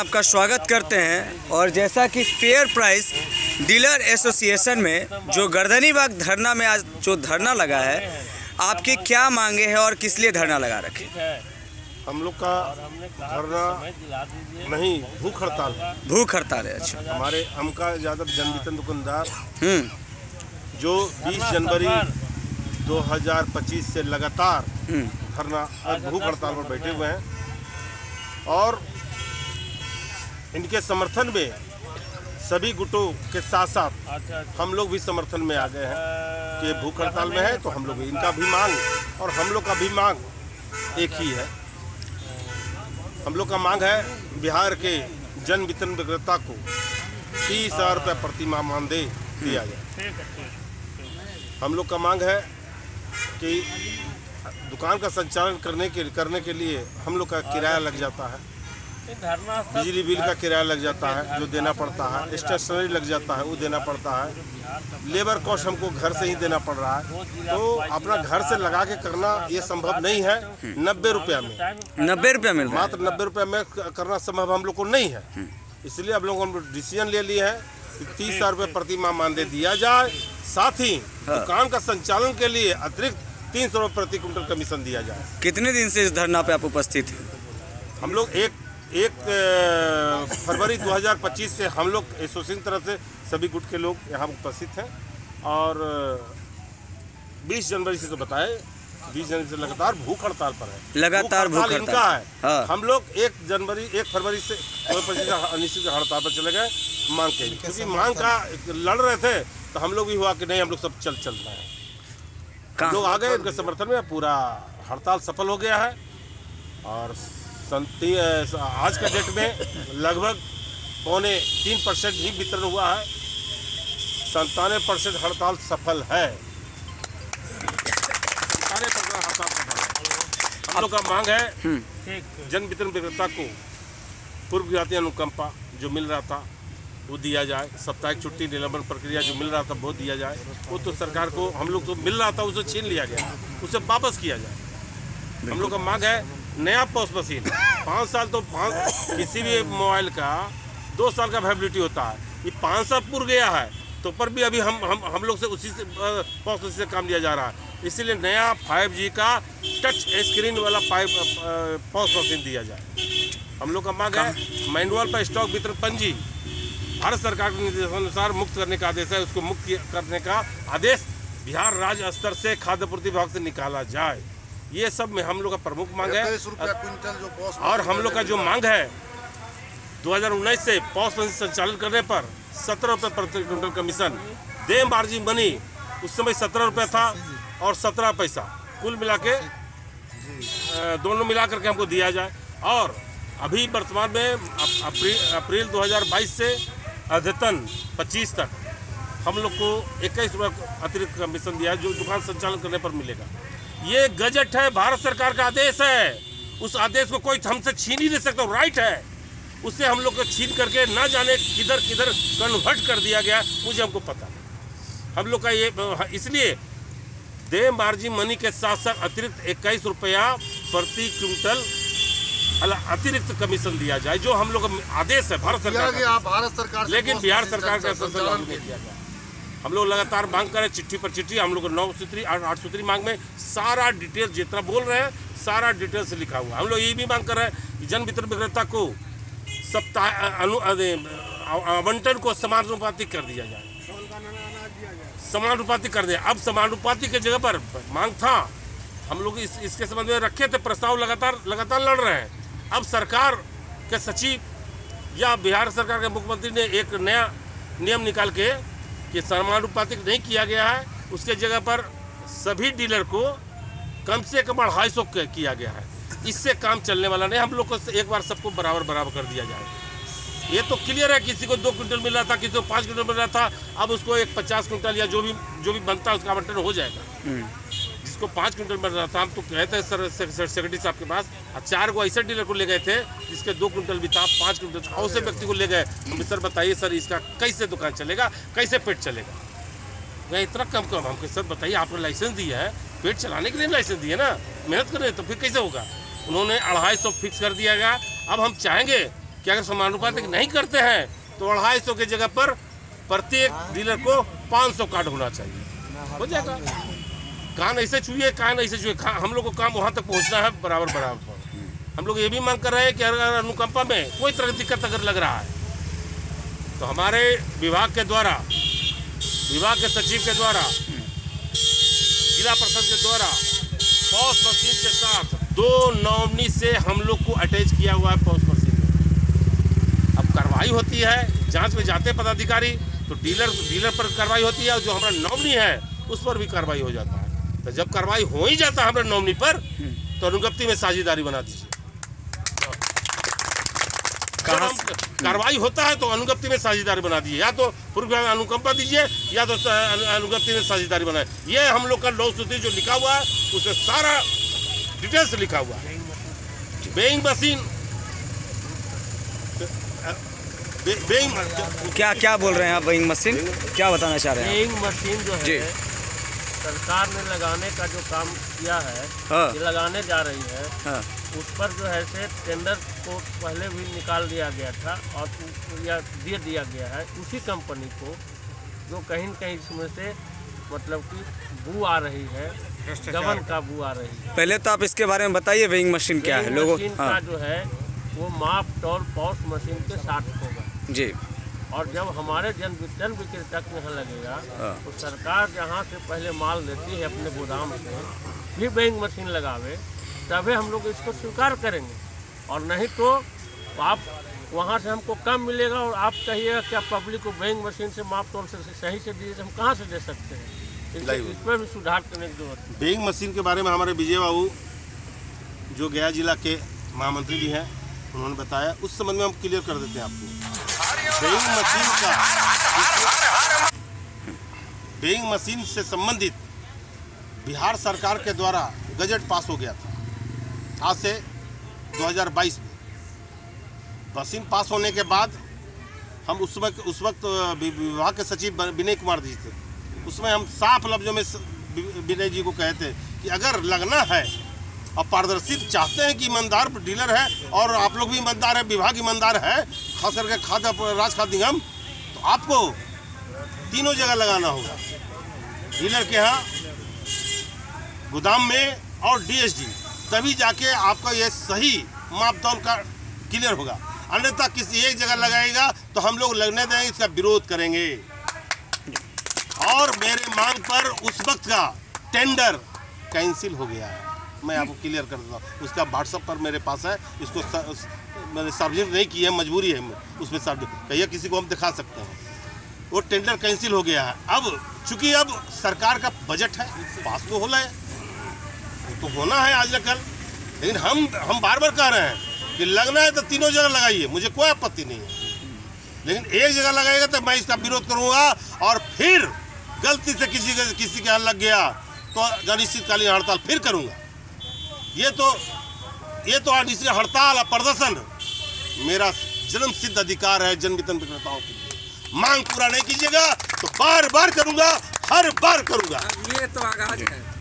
आपका स्वागत करते हैं। और जैसा कि फेयर प्राइस डीलर एसोसिएशन में जो गर्दनीबाग धरना में आज जो धरना लगा है, आपकी क्या मांगे हैं और किस लिए धरना लगा रखे? हम लोग का धरना नहीं, भूख हड़ताल है। अच्छा, हमारे अमका यादव जनवितरण दुकानदार जो 20 जनवरी 2025 से लगातार धरना भूख हड़ताल पर बैठे हुए हैं और इनके समर्थन में सभी गुटों के साथ साथ हम लोग भी समर्थन में आ गए हैं कि भूख हड़ताल में है, तो हम लोग इनका भी मांग और हम लोग का भी मांग एक ही है। हम लोग का मांग है बिहार के जन वितरण विक्रेता को 30,000 रुपये प्रति माह मानदेय दिया जाए। हम लोग का मांग है कि दुकान का संचालन करने के लिए हम लोग का किराया लग जाता है, बिजली बिल का किराया लग जाता है जो देना पड़ता है, स्टेशनरी लग जाता है वो देना पड़ता है, लेबर कॉस्ट हमको घर से ही देना पड़ रहा है। तो अपना घर से लगा के करना ये संभव नहीं है। 90 रुपया में 90 रुपया मिल रहा है, मात्र 90 रुपया में करना संभव हम लोग को नहीं है। इसलिए हम लोग डिसीजन ले लिए है कि 30,000 रुपये प्रति माह मानदेय दिया जाए, साथ ही दुकान का संचालन के लिए अतिरिक्त 300 रुपये प्रति क्विंटल कमीशन दिया जाए। कितने दिन से इस धरना पे आप उपस्थित हैं? हम लोग एक फरवरी 2025 से हम लोग एसोसिएशन तरफ से सभी गुट के लोग यहाँ उपस्थित हैं और 20 जनवरी से तो बताए, 20 जनवरी से लगातार भूख हड़ताल पर है। लगातार भूख हड़ताल इनका है। हाँ। हम लोग 1 फरवरी से 2025 अनिश्चित हड़ताल पर चले गए मांग के, क्योंकि मांग का लड़ रहे थे तो हम लोग भी हुआ कि नहीं, हम लोग सब चल रहे हैं। लोग आ गए, इनके समर्थन में पूरा हड़ताल सफल हो गया है और आज का डेट में लगभग 3.25% ही वितरण हुआ है। 97% हड़ताल सफल है। 97% हड़ताल सफल है। हम लोग का मांग है जन वितरण विक्रेता को पूर्व गिराती अनुकंपा जो मिल रहा था वो दिया जाए, साप्ताहिक छुट्टी निलंबन प्रक्रिया जो मिल रहा था वो दिया जाए। वो तो सरकार को हम लोग को मिल रहा था उसे छीन लिया गया, उसे वापस किया जाए। हम लोग का मांग है नया पॉस मशीन। 5 साल तो किसी भी मोबाइल का 2 साल का वैलिडिटी होता है, ये 5 साल पूर्व गया है तो पर भी अभी हम लोग से उसी से पॉस मशीन से काम लिया जा रहा है। इसीलिए नया 5G का टच स्क्रीन वाला पॉस मशीन दिया जाए। हम लोग का मांग है मैनुअल पर स्टॉक वितरण पंजी भारत सरकार के निर्देशानुसार मुक्त करने का आदेश है, उसको मुक्त करने का आदेश बिहार राज्य स्तर से खाद्य पूर्ति विभाग से निकाला जाए। ये सब में हम लोग का प्रमुख मांग है। और हम लोग का जो मांग है 2019 से पॉस मशीन संचालन करने पर 17 रुपये प्रति क्विंटल कमीशन, दे मार्जिन मनी उस समय 17 रुपये था और 17 पैसा, कुल मिला के दोनों मिला करके हमको दिया जाए। और अभी वर्तमान में अप्रैल 2022 से अद्यतन 25 तक हम लोग को 21 रुपये अतिरिक्त कमीशन दिया है जो दुकान संचालन करने पर मिलेगा। ये गजट है, भारत सरकार का आदेश है, उस आदेश को कोई हमसे छीन ही नहीं सकता, राइट है। उससे हम लोग को छीन करके ना जाने किधर किधर कन्वर्ट कर दिया गया, मुझे हमको पता नहीं। हम लोग का ये इसलिए दे मार्जिन मनी के साथ साथ अतिरिक्त 21 रुपया प्रति क्विंटल अतिरिक्त कमीशन दिया जाए, जो हम लोग का आदेश है भारत सरकार, लेकिन बिहार सरकार का संचालन नहीं किया गया। हम लोग लगातार मांग कर रहे हैं, चिट्ठी पर चिट्ठी। हम लोग 9 सूत्री 8 सूत्री मांग में सारा डिटेल जितना बोल रहे हैं सारा डिटेल से लिखा हुआ। हम लोग ये भी मांग कर रहे हैं कि जन वितरण विक्रेता को आवंटन को समानुपातिक कर दिया जाए, समानुपातिक कर दिया। अब समानुपातिक की जगह पर मांग था, हम लोग इसके संबंध में रखे थे प्रस्ताव, लगातार लड़ रहे हैं। अब सरकार के सचिव या बिहार सरकार के मुख्यमंत्री ने एक नया नियम निकाल के कि समानुपातिक नहीं किया गया है, उसके जगह पर सभी डीलर को कम से कम 250 किया गया है। इससे काम चलने वाला नहीं। हम लोग को एक बार सबको बराबर कर दिया जाए। ये तो क्लियर है, किसी को 2 क्विंटल मिल रहा था, किसी को 5 क्विंटल मिल रहा था, अब उसको एक 50 क्विंटल या जो भी बनता है उसका आवंटन हो जाएगा। जिसको 5 क्विंटल मिल रहा था, हम तो कहते हैं सर सेक्रेटरी साहब के पास, 4 को ऐसे डीलर को ले गए थे जिसके 2 क्विंटल भी था, 5 क्विंटल था, उसे व्यक्ति को ले गए। हम सर बताइए सर इसका कैसे दुकान चलेगा, कैसे पेट चलेगा? वह इतना कम हमको सर बताइए, आपने लाइसेंस दिया है, पेट चलाने के लिए लाइसेंस दिया ना, मेहनत कर रहे तो फिर कैसे होगा? उन्होंने 250 फिक्स कर दिया गया। अब हम चाहेंगे कि अगर समानुपातिक नहीं करते हैं तो 250 की जगह पर प्रत्येक डीलर को 500 कार्ड होना चाहिए, हो जाएगा। कान ऐसे छुए, कान ऐसे छुए, हम लोग को काम वहाँ तक पहुँचना है बराबर बराबर। हम लोग ये भी मांग कर रहे हैं कि अगर अनुकंपा में कोई तरह की दिक्कत अगर लग रहा है तो हमारे विभाग के द्वारा, विभाग के सचिव के द्वारा, जिला परिषद के द्वारा पॉस मशीन के साथ 2 नॉमिनी से हम लोग को अटैच किया हुआ है पॉस मशीन में। अब कार्रवाई होती है, जांच में जाते हैं पदाधिकारी तो डीलर पर कार्रवाई होती है और जो हमारा नॉमिनी है उस पर भी कार्रवाई हो जाता है। तो जब कार्रवाई हो ही जाता है हमारे नॉमिनी पर तो अनुज्ञप्ति में साझेदारी बना दीजिए। कार्रवाई होता है तो अनुज्ञप्ति में साझेदारी बना दीजिए, या तो पूर्व अनुकंपा दीजिए या तो अनुज्ञप्ति में साझेदारी बनाए। ये हम लोग का 9 सूत्री जो लिखा हुआ है उसमें सारा डिटेल्स लिखा हुआ है। वेइंग मशीन क्या बोल रहे हैं आप? वेइंग मशीन क्या बताना चाह रहे हैं? वेइंग मशीन जो है सरकार ने लगाने का जो काम किया है, ये लगाने जा रही है, उस पर जो है से टेंडर को पहले भी निकाल दिया गया था और या दे दिया गया है उसी कंपनी को, जो कहीं न कहीं इसमें से मतलब कि बू आ रही है, गबन का बू आ रही है। पहले तो आप इसके बारे में बताइए, वेइंग मशीन क्या है? लोगों का जो है वो माप तौल पॉस मशीन के साथ होगा जी। और जब हमारे जन विक्रेता के यहाँ लगेगा तो सरकार जहाँ से पहले माल लेती है अपने गोदाम से भी वेइंग मशीन लगावे, तभी हम लोग इसको स्वीकार करेंगे। और नहीं तो आप वहाँ से हमको कम मिलेगा और आप कहिएगा क्या पब्लिक को वेइंग मशीन से माप तौल से सही से दिए, हम कहाँ से दे सकते हैं? इस पर भी सुधार करने की जरूरत है। वेइंग मशीन के बारे में हमारे विजय बाबू जो गया जिला के महामंत्री जी हैं उन्होंने बताया, उस संबंध में हम क्लियर कर देते हैं आपको। वेइंग मशीन से संबंधित बिहार सरकार के द्वारा गजट पास हो गया था आज से 2022 में। मशीन पास होने के बाद हम उस वक्त विभाग के सचिव विनय कुमार जी थे, उसमें हम साफ लफ्जों में विनय जी को कहे थे कि अगर लगना है और पारदर्शी चाहते हैं कि ईमानदार डीलर है और आप लोग भी ईमानदार है, विभाग ईमानदार है, खास करके राज खाद्य निगम, तो आपको तीनों जगह लगाना होगा, डीलर के यहाँ, गोदाम में और डीएसडी, तभी जाके आपका ये सही मापदंड का क्लियर होगा। अन्यथा किसी एक जगह लगाएगा तो हम लोग लगने देंगे, इसका विरोध करेंगे। और मेरे मांग पर उस वक्त का टेंडर कैंसिल हो गया है, मैं आपको क्लियर कर देता हूँ। उसका व्हाट्सएप पर मेरे पास है, इसको मैंने सार्वजनिक नहीं की है, मजबूरी है उसमें सार्वजनिक कहिए, किसी को हम दिखा सकते हैं। वो टेंडर कैंसिल हो गया है। अब चूंकि अब सरकार का बजट है, पास तो होना है, तो होना है आज न कल, लेकिन हम बार बार कह रहे हैं कि लगना है तो तीनों जगह लगाइए, मुझे कोई आपत्ति नहीं है, लेकिन एक जगह लगाएगा तो मैं इसका विरोध करूँगा। और फिर गलती से किसी के यहाँ लग गया तो अनिश्चितकालीन हड़ताल फिर करूँगा। ये तो अनिश्चित हड़ताल और प्रदर्शन मेरा जन्म सिद्ध अधिकार है जन वितरण विक्रेताओं के लिए। मांग पूरा नहीं कीजिएगा तो बार बार करूँगा, हर बार करूँगा। ये तो आगाज है।